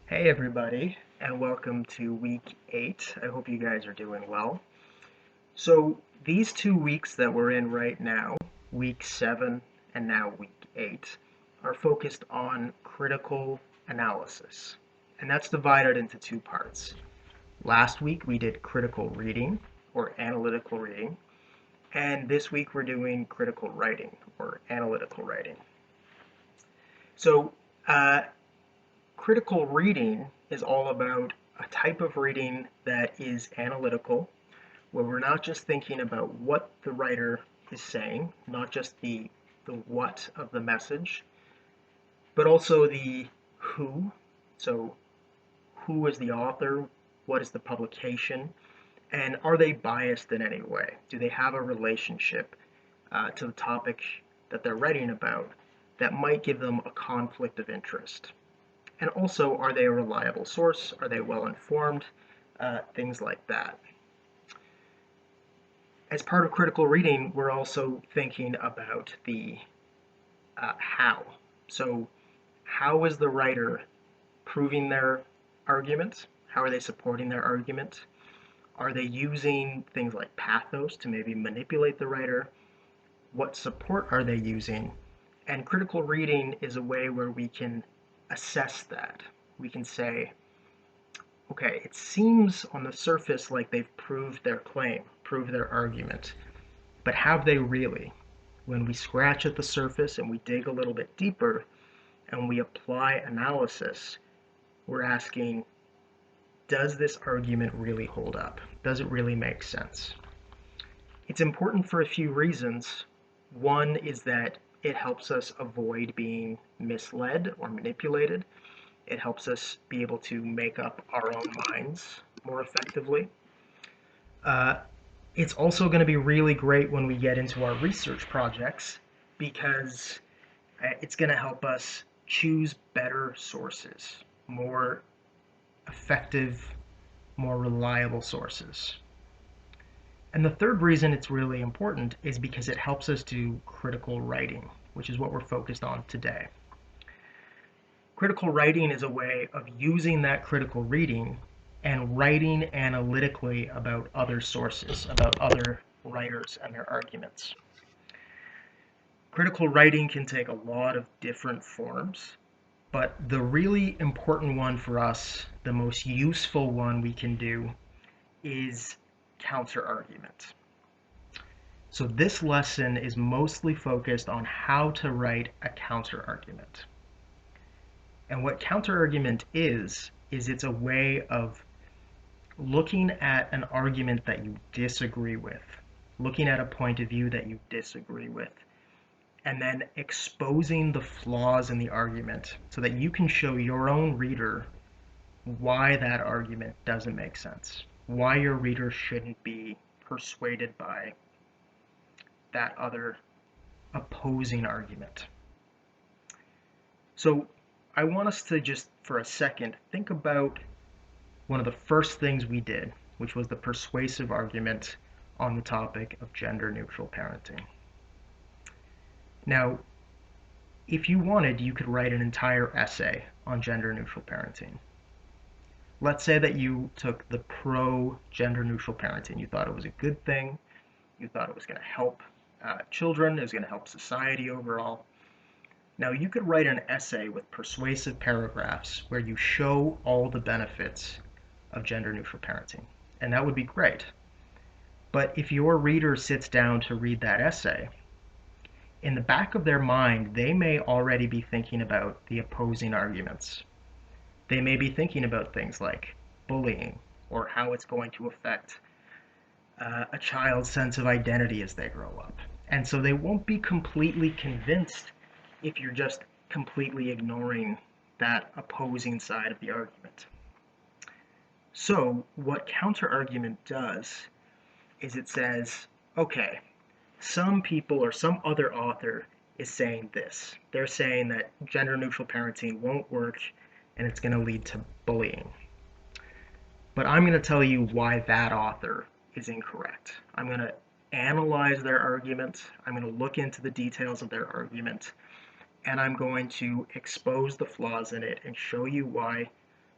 Hey everybody, and welcome to week 8. I hope you guys are doing well. So, these 2 weeks that we're in right now, week 7 and now week 8, are focused on critical analysis. And that's divided into two parts. Last week we did critical reading, or analytical reading, and this week we're doing critical writing, or analytical writing. So, uh, critical reading is all about a type of reading that is analytical, where we're not just thinking about what the writer is saying, not just the what of the message, but also the who. So, who is the author? What is the publication? And are they biased in any way? Do they have a relationship to the topic that they're writing about that might give them a conflict of interest? And also, are they a reliable source? Are they well informed? Things like that. As part of critical reading, we're also thinking about the how. So, how is the writer proving their argument? How are they supporting their argument? Are they using things like pathos to maybe manipulate the writer? What support are they using? And critical reading is a way where we can assess that. We can say, okay, it seems on the surface like they've proved their claim, proved their argument, but have they really? When we scratch at the surface and we dig a little bit deeper and we apply analysis, we're asking, does this argument really hold up? Does it really make sense? It's important for a few reasons. One is that it helps us avoid being misled or manipulated. It helps us be able to make up our own minds more effectively. Uh, it's also going to be really great when we get into our research projects because it's going to help us choose better sources, more effective, more reliable sources. And the third reason it's really important is because it helps us do critical writing, which is what we're focused on today. Critical writing is a way of using that critical reading and writing analytically about other sources, about other writers and their arguments. Critical writing can take a lot of different forms, but the really important one for us, the most useful one we can do, is counterargument. So this lesson is mostly focused on how to write a counterargument. And what counterargument is it's a way of looking at an argument that you disagree with, looking at a point of view that you disagree with, and then exposing the flaws in the argument so that you can show your own reader why that argument doesn't make sense, why your reader shouldn't be persuaded by that other opposing argument. So I want us to just for a second think about one of the first things we did, which was the persuasive argument on the topic of gender neutral parenting. Now, if you wanted, you could write an entire essay on gender neutral parenting. Let's say that you took the pro gender neutral parenting. You thought it was a good thing. You thought it was going to help children. It was going to help society overall. Now, you could write an essay with persuasive paragraphs where you show all the benefits of gender neutral parenting. And that would be great. But if your reader sits down to read that essay, in the back of their mind, they may already be thinking about the opposing arguments. They may be thinking about things like bullying or how it's going to affect a child's sense of identity as they grow up. And so they won't be completely convinced if you're just completely ignoring that opposing side of the argument. So, what counterargument does is it says, okay, some people or some other author is saying this. They're saying that gender neutral parenting won't work and it's going to lead to bullying. But I'm going to tell you why that author is incorrect. I'm going to analyze their argument. I'm going to look into the details of their argument. And I'm going to expose the flaws in it and show you why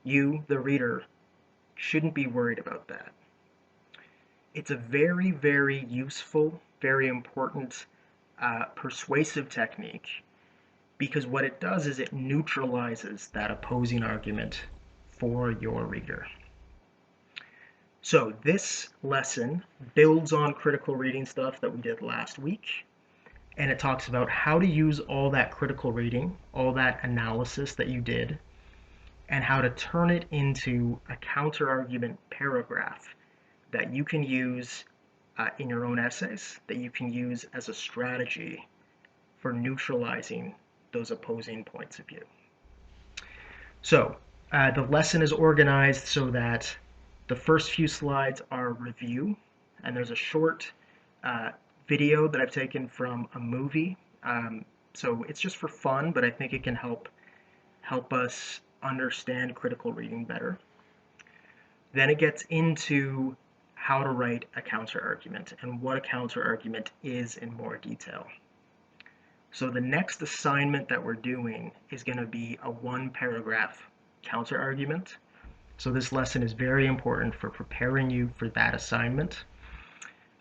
You, the reader, shouldn't be worried about that. It's a very, very useful, very important persuasive technique, because what it does is it neutralizes that opposing argument for your reader. So this lesson builds on critical reading stuff that we did last week, and it talks about how to use all that critical reading, all that analysis that you did, and how to turn it into a counter-argument paragraph that you can use in your own essays, that you can use as a strategy for neutralizing those opposing points of view. So the lesson is organized so that the first few slides are review, and there's a short video that I've taken from a movie. So it's just for fun, but I think it can help us understand critical reading better. Then it gets into how to write a counter-argument and what a counter-argument is in more detail. So the next assignment that we're doing is going to be a one-paragraph counter-argument. So this lesson is very important for preparing you for that assignment.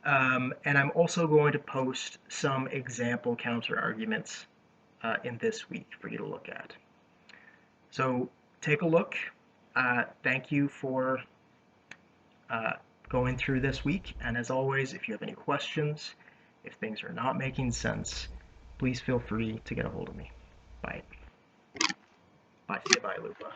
And I'm also going to post some example counter-arguments in this week for you to look at. So take a look. Thank you for going through this week. And as always, if you have any questions, if things are not making sense, please feel free to get a hold of me. Bye. Bye. Say bye, Lupa.